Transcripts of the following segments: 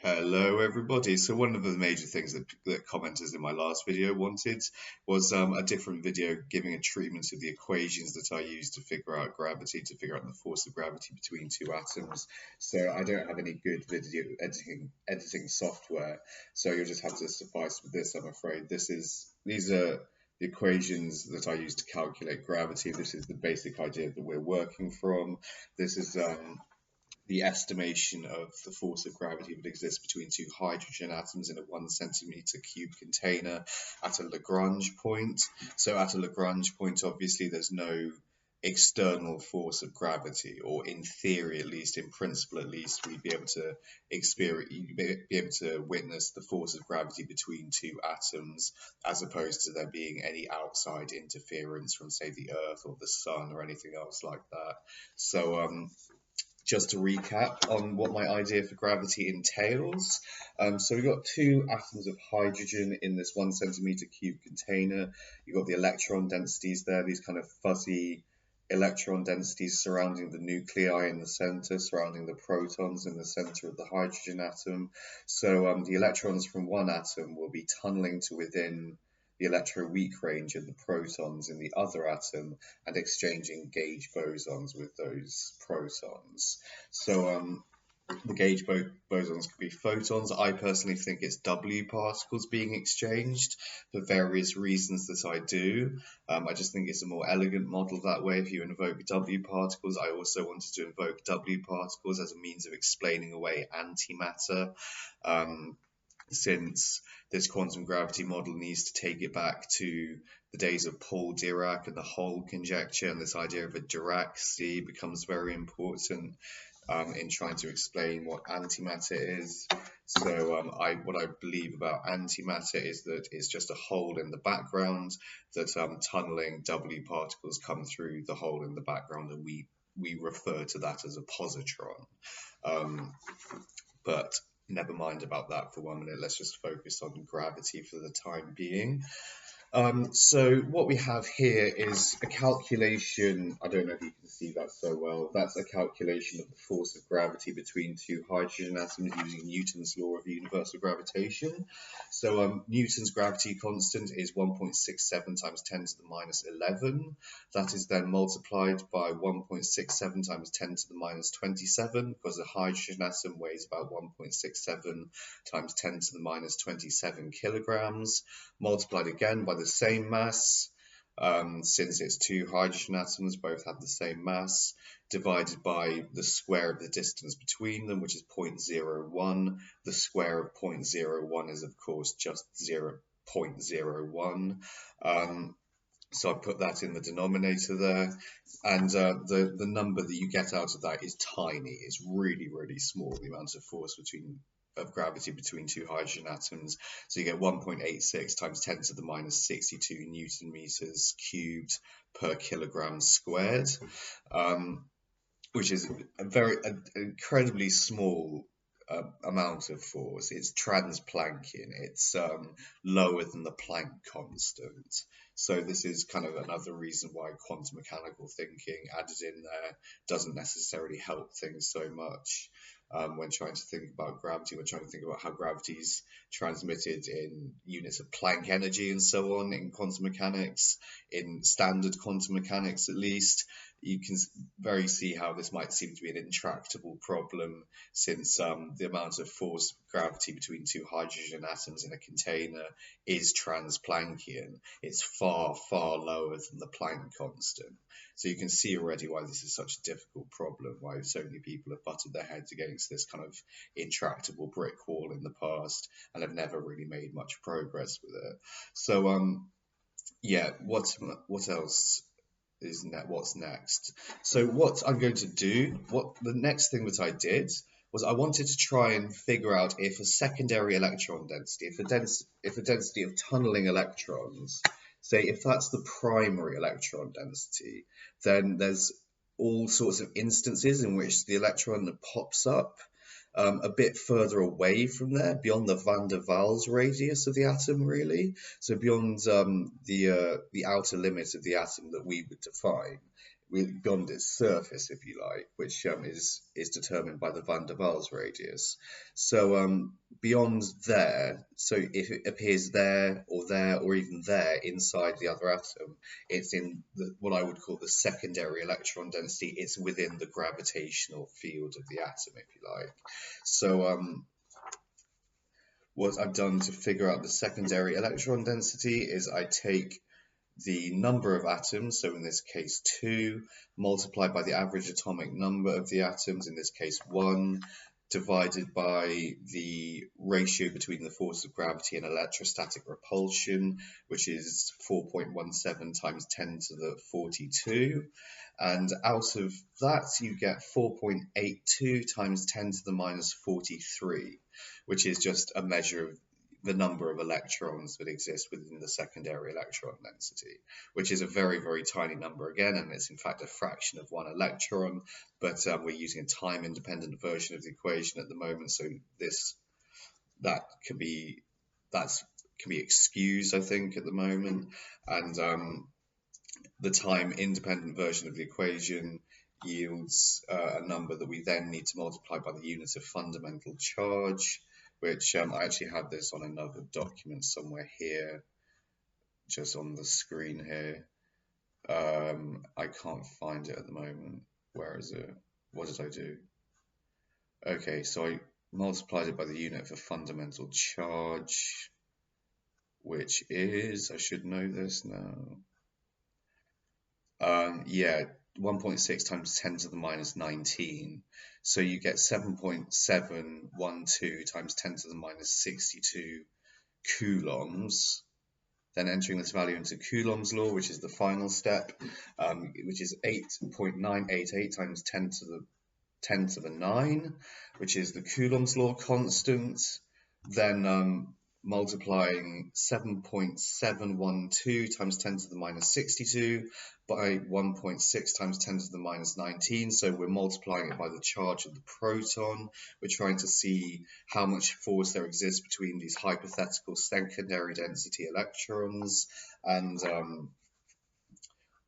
Hello, everybody. So one of the major things that commenters in my last video wanted was a different video giving a treatment of the equations that I use to figure out gravity, to figure out the force of gravity between two atoms. So I don't have any good video editing software, so you'll just have to suffice with this, I'm afraid. These are the equations that I use to calculate gravity. This is the basic idea that we're working from. This is the estimation of the force of gravity that exists between two hydrogen atoms in a 1 centimeter cube container at a Lagrange point. So at a Lagrange point, obviously there's no external force of gravity, or in theory at least, in principle at least, we'd be able to witness the force of gravity between two atoms, as opposed to there being any outside interference from, say, the Earth or the Sun or anything else like that. So just to recap on what my idea for gravity entails. So we've got two atoms of hydrogen in this 1 centimeter cube container. You've got the electron densities there, these kind of fuzzy electron densities surrounding the nuclei in the center, surrounding the protons in the center of the hydrogen atom. So the electrons from one atom will be tunneling to within the electroweak range of the protons in the other atom and exchanging gauge bosons with those protons. So the gauge bosons could be photons. I personally think it's W particles being exchanged for various reasons that I do. I just think it's a more elegant model that way if you invoke W particles. I also wanted to invoke W particles as a means of explaining away antimatter. Since this quantum gravity model needs to take it back to the days of Paul Dirac and the Hall conjecture, and this idea of a Dirac sea becomes very important in trying to explain what antimatter is. So what I believe about antimatter is that it's just a hole in the background, that tunneling W particles come through the hole in the background, and we refer to that as a positron. But never mind about that for 1 minute. Let's just focus on gravity for the time being. So what we have here is a calculation. I don't know if you can see that so well. That's a calculation of the force of gravity between two hydrogen atoms using Newton's law of universal gravitation. So Newton's gravity constant is 1.67 times 10 to the minus 11. That is then multiplied by 1.67 times 10 to the minus 27, because a hydrogen atom weighs about 1.67 times 10 to the minus 27 kilograms, multiplied again by the same mass, since it's two hydrogen atoms, both have the same mass, divided by the square of the distance between them, which is 0.01. The square of 0.01 is, of course, just 0.01. So I put that in the denominator there, and the number that you get out of that is tiny. It's really, really small, the amount of force of gravity between two hydrogen atoms. So you get 1.86 times 10 to the minus 62 Newton meters cubed per kilogram squared, which is an incredibly small amount of force. It's trans-Planckian. It's lower than the Planck constant. So this is kind of another reason why quantum mechanical thinking added in there doesn't necessarily help things so much when trying to think about gravity, when trying to think about how gravity is transmitted in units of Planck energy and so on in quantum mechanics, in standard quantum mechanics at least. You can very see how this might seem to be an intractable problem, since the amount of force of gravity between two hydrogen atoms in a container is trans-Planckian. It's far, far lower than the Planck constant. So you can see already why this is such a difficult problem, why so many people have butted their heads against this kind of intractable brick wall in the past and have never really made much progress with it. So yeah, what else? What's next? So what I'm going to do, the next thing that I did was I wanted to try and figure out if a secondary electron density, if a density of tunneling electrons, say if that's the primary electron density, then there's all sorts of instances in which the electron pops up a bit further away from there, beyond the van der Waals radius of the atom, really. So beyond the outer limit of the atom that we would define, beyond its surface, if you like, which is determined by the van der Waals radius. So beyond there, so if it appears there, or even there inside the other atom, it's in what I would call the secondary electron density. It's within the gravitational field of the atom, if you like. So what I've done to figure out the secondary electron density is I take the number of atoms, so in this case 2, multiplied by the average atomic number of the atoms, in this case 1, divided by the ratio between the force of gravity and electrostatic repulsion, which is 4.17 times 10 to the 42. And out of that, you get 4.82 times 10 to the minus 43, which is just a measure of the number of electrons that exist within the secondary electron density, which is a very, very tiny number again, and it's in fact a fraction of 1 electron, but we're using a time-independent version of the equation at the moment, so that can be excused, I think, at the moment. And the time-independent version of the equation yields a number that we then need to multiply by the unit of fundamental charge, which I actually have this on another document somewhere here, just on the screen here. I can't find it at the moment. Where is it? What did I do? Okay, so I multiplied it by the unit for fundamental charge, which is, I should know this now. Yeah, 1.6 times 10 to the minus 19. So you get 7.712 times 10 to the minus 62 coulombs. Then entering this value into Coulomb's law, which is the final step, which is 8.988 times 10 to the 9, which is the Coulomb's law constant. Then multiplying 7.712 times 10 to the minus 62 by 1.6 times 10 to the minus 19. So we're multiplying it by the charge of the proton. We're trying to see how much force there exists between these hypothetical secondary density electrons and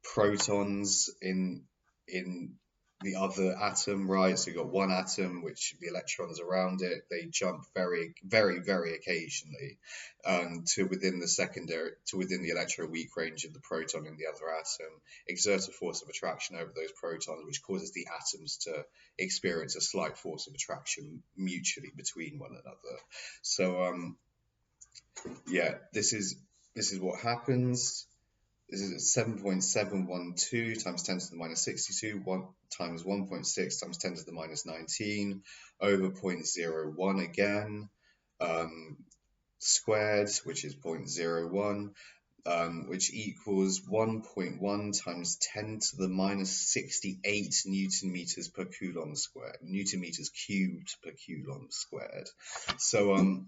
protons in the other atom, right? So you've got one atom, which the electrons around it, they jump very, very, very occasionally to within the electroweak range of the proton in the other atom, exert a force of attraction over those protons, which causes the atoms to experience a slight force of attraction mutually between one another. So yeah, this is what happens. This is 7.712 times 10 to the minus 62 times 1.6 times 10 to the minus 19 over 0.01 again, squared, which is 0.01, which equals 1.1 times 10 to the minus 68 Newton meters per Coulomb squared, Newton meters cubed per Coulomb squared. So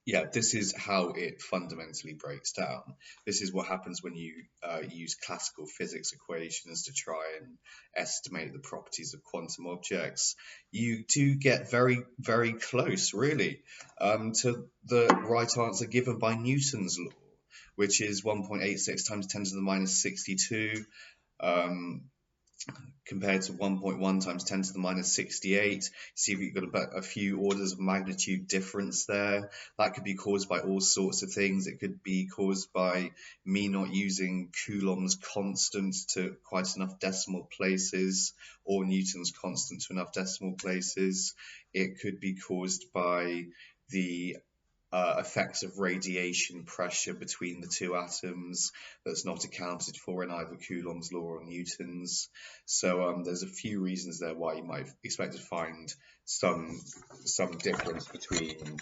yeah, this is how it fundamentally breaks down. This is what happens when you use classical physics equations to try and estimate the properties of quantum objects. You do get very, very close, really, to the right answer given by Newton's law, which is 1.86 times 10 to the minus 62. Compared to 1.1 times 10 to the minus 68. See, we've got about a few orders of magnitude difference there. That could be caused by all sorts of things. It could be caused by me not using Coulomb's constant to quite enough decimal places, or Newton's constant to enough decimal places. It could be caused by the effects of radiation pressure between the two atoms that's not accounted for in either Coulomb's law or Newton's. So there's a few reasons there why you might expect to find some difference between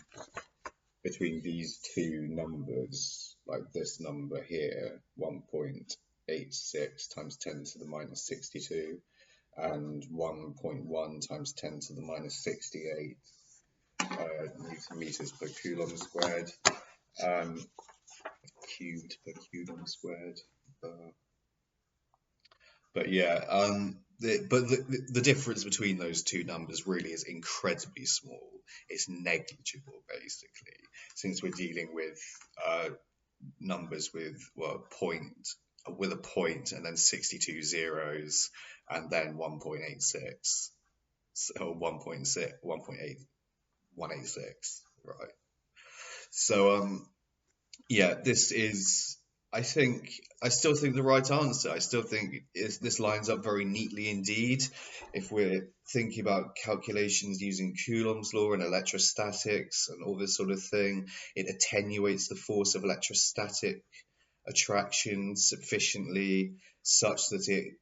these two numbers, like this number here, 1.86 times 10 to the minus 62 and 1.1 times 10 to the minus 68 Newton meters per Coulomb squared, cubed per Coulomb squared. But yeah, the difference between those two numbers really is incredibly small. It's negligible, basically, since we're dealing with numbers with, well, with a point and then 62 zeros and then 1.86, so 1.6, 1.8, 186, right? So yeah, this is, I still think the right answer. I still think this lines up very neatly indeed. If we're thinking about calculations using Coulomb's law and electrostatics and all this sort of thing, it attenuates the force of electrostatic attraction sufficiently such that it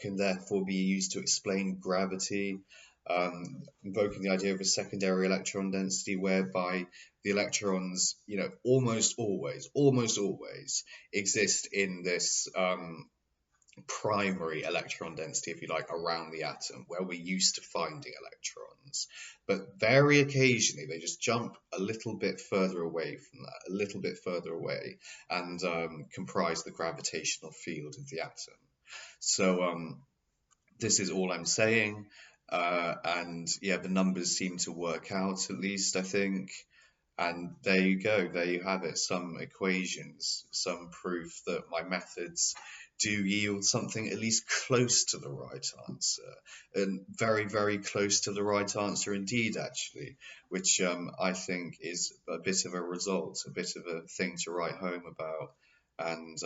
can therefore be used to explain gravity, invoking the idea of a secondary electron density whereby the electrons, almost always exist in this primary electron density, if you like, around the atom where we're used to finding electrons. But very occasionally they just jump a little bit further away from that, a little bit further away, and comprise the gravitational field of the atom. So this is all I'm saying. And yeah, the numbers seem to work out, at least, I think. And there you go, there you have it, some equations, some proof that my methods do yield something at least close to the right answer, and very, very close to the right answer indeed, actually, which I think is a bit of a result, a bit of a thing to write home about. And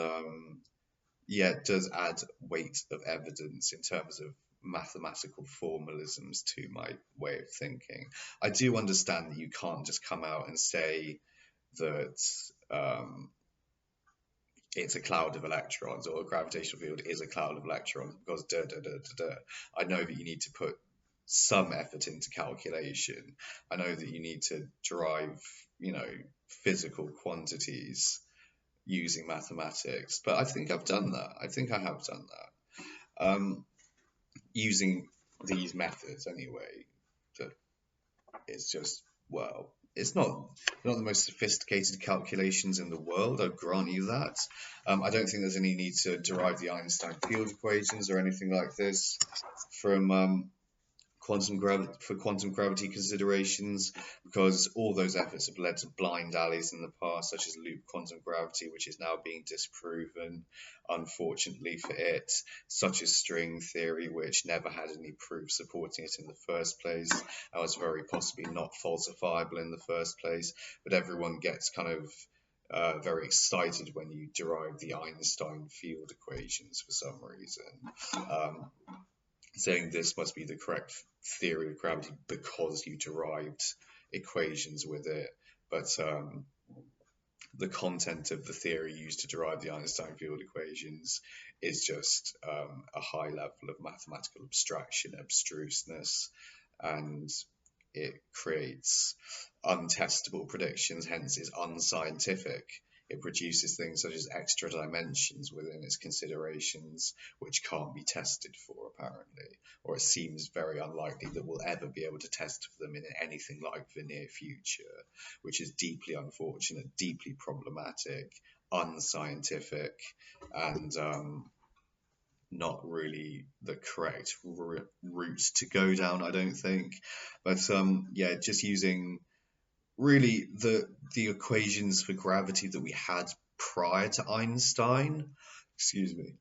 yeah, it does add weight of evidence in terms of mathematical formalisms to my way of thinking. I do understand that you can't just come out and say that it's a cloud of electrons, or a gravitational field is a cloud of electrons, because I know that you need to put some effort into calculation. I know that you need to derive, physical quantities using mathematics, but I think I've done that. I think I have done that. Using these methods anyway, that it's just, well, it's not the most sophisticated calculations in the world, I'll grant you that. I don't think there's any need to derive the Einstein field equations or anything like this from quantum gravity considerations, because all those efforts have led to blind alleys in the past, such as loop quantum gravity, which is now being disproven, unfortunately for it, such as string theory, which never had any proof supporting it in the first place, and was very possibly not falsifiable in the first place. But everyone gets kind of very excited when you derive the Einstein field equations for some reason, saying this must be the correct theory of gravity because you derived equations with it. But the content of the theory used to derive the Einstein field equations is just a high level of mathematical abstraction, abstruseness, and it creates untestable predictions, hence is unscientific. It produces things such as extra dimensions within its considerations, which can't be tested for, apparently, or it seems very unlikely that we'll ever be able to test for them in anything like the near future, which is deeply unfortunate, deeply problematic, unscientific, and not really the correct route to go down, I don't think. But yeah, just using really the equations for gravity that we had prior to Einstein. Excuse me.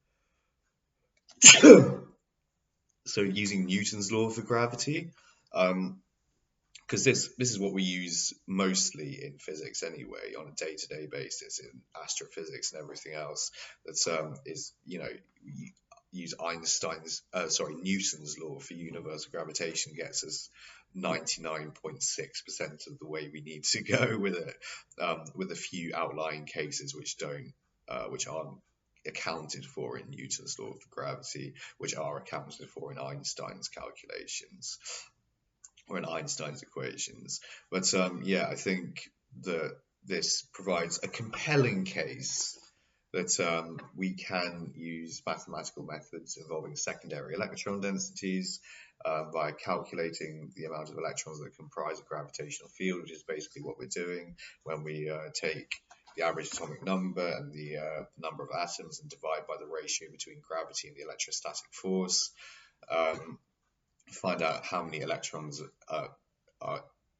So using Newton's law for gravity, because this is what we use mostly in physics anyway, on a day-to-day basis, in astrophysics and everything else. That is, use Newton's law for universal gravitation gets us 99.6% of the way we need to go with it, with a few outlying cases which aren't accounted for in Newton's law for gravity, which are accounted for in Einstein's calculations or in Einstein's equations. But yeah, I think that this provides a compelling case that we can use mathematical methods involving secondary electron densities by calculating the amount of electrons that comprise a gravitational field, which is basically what we're doing when we take the average atomic number and the number of atoms and divide by the ratio between gravity and the electrostatic force. Find out how many electrons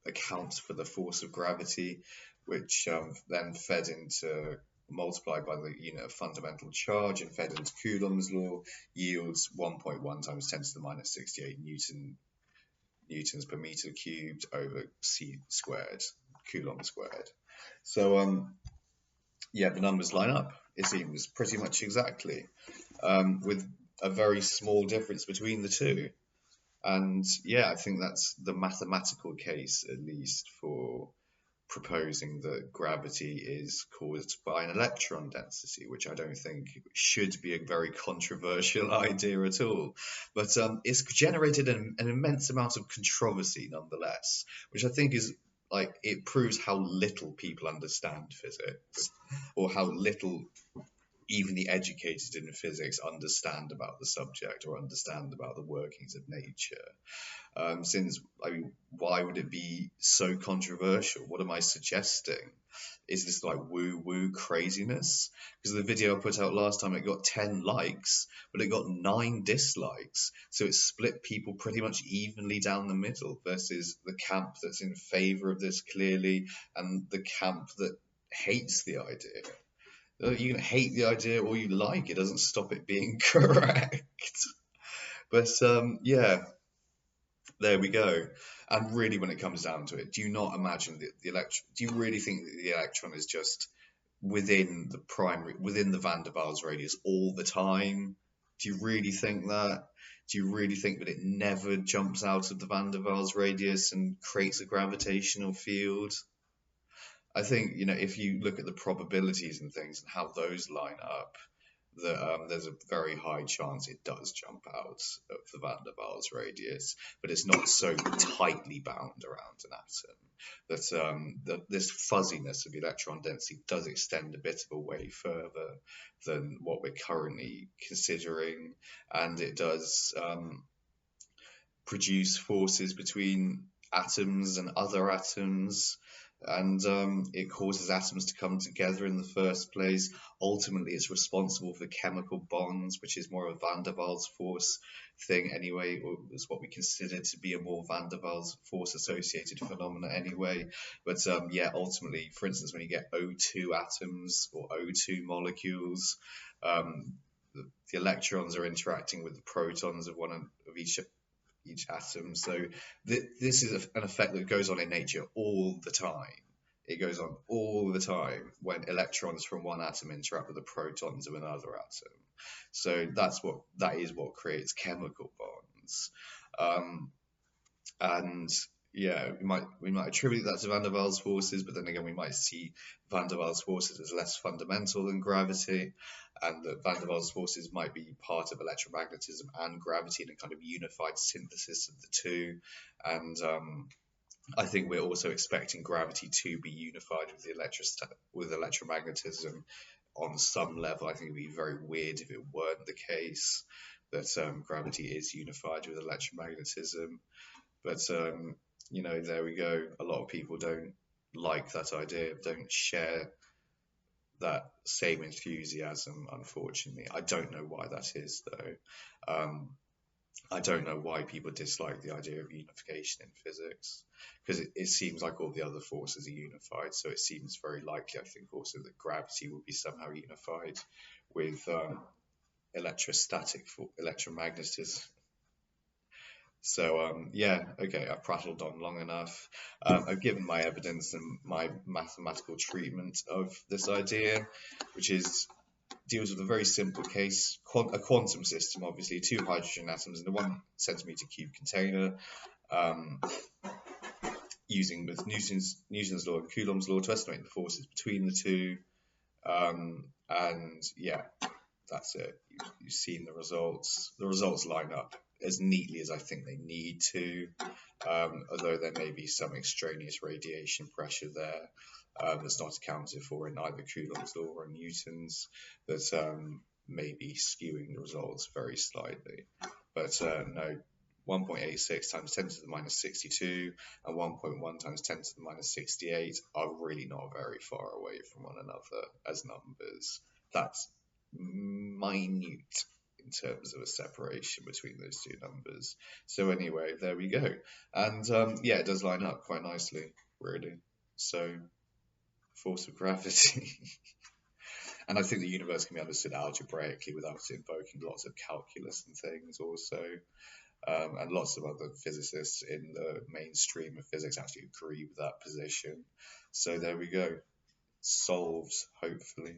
account for the force of gravity, which then fed into multiplied by the unit of fundamental charge and fed into Coulomb's law yields 1.1 times 10 to the minus 68 newtons per meter cubed over c squared, Coulomb squared. So yeah, the numbers line up, it seems, pretty much exactly, with a very small difference between the two. And yeah, I think that's the mathematical case, at least, for proposing that gravity is caused by an electron density, which I don't think should be a very controversial idea at all. But it's generated an immense amount of controversy nonetheless, which I think is like, it proves how little people understand physics, or how little even the educated in physics understand about the subject or understand about the workings of nature. Since, I mean, why would it be so controversial? What am I suggesting? Is this like woo-woo craziness? Because the video I put out last time, it got 10 likes, but it got 9 dislikes. So it split people pretty much evenly down the middle, versus the camp that's in favor of this clearly, and the camp that hates the idea. You can hate the idea or you like it, doesn't stop it being correct. But yeah, there we go. And really, when it comes down to it, do you not imagine that the electron? Do you really think that the electron is just within the van der Waals radius all the time? Do you really think that? Do you really think that it never jumps out of the van der Waals radius and creates a gravitational field? I think, if you look at the probabilities and things and how those line up, that there's a very high chance it does jump out of the van der Waals radius, but it's not so tightly bound around an atom that this fuzziness of the electron density does extend a bit of a way further than what we're currently considering, and it does produce forces between atoms and other atoms, and it causes atoms to come together in the first place. Ultimately, it's responsible for chemical bonds, which is more of a van der Waals force thing anyway, or is what we consider to be a more van der Waals force associated phenomena anyway. But yeah, ultimately, for instance, when you get O2 atoms or O2 molecules, the electrons are interacting with the protons of each atom. So this is an effect that goes on in nature all the time. It goes on all the time when electrons from one atom interact with the protons of another atom. So that is what creates chemical bonds. And yeah, we might attribute that to van der Waals forces, but then again, we might see van der Waals forces as less fundamental than gravity, and that van der Waals forces might be part of electromagnetism and gravity in a kind of unified synthesis of the two. And I think we're also expecting gravity to be unified with electromagnetism on some level. I think it would be very weird if it weren't the case that gravity is unified with electromagnetism. But there we go. A lot of people don't like that idea, don't share that same enthusiasm, unfortunately. I don't know why that is, though. I don't know why people dislike the idea of unification in physics, because it seems like all the other forces are unified, so it seems very likely, I think, also that gravity will be somehow unified with electromagnetism. So yeah, okay, I've prattled on long enough. I've given my evidence and my mathematical treatment of this idea, which deals with a very simple case, a quantum system, obviously, 2 hydrogen atoms in a 1 centimeter cube container, using with Newton's law and Coulomb's law to estimate the forces between the two. And yeah, that's it. You've seen the results. The results line up as neatly as I think they need to, although there may be some extraneous radiation pressure there that's not accounted for in either Coulomb's law or Newton's, that may be skewing the results very slightly. But no, 1.86 times 10 to the minus 62 and 1.1 times 10 to the minus 68 are really not very far away from one another as numbers. That's minute in terms of a separation between those two numbers. So anyway, there we go. And yeah, it does line up quite nicely, really. So, force of gravity. And I think the universe can be understood algebraically without invoking lots of calculus and things also. And lots of other physicists in the mainstream of physics actually agree with that position. So there we go. Solves, hopefully.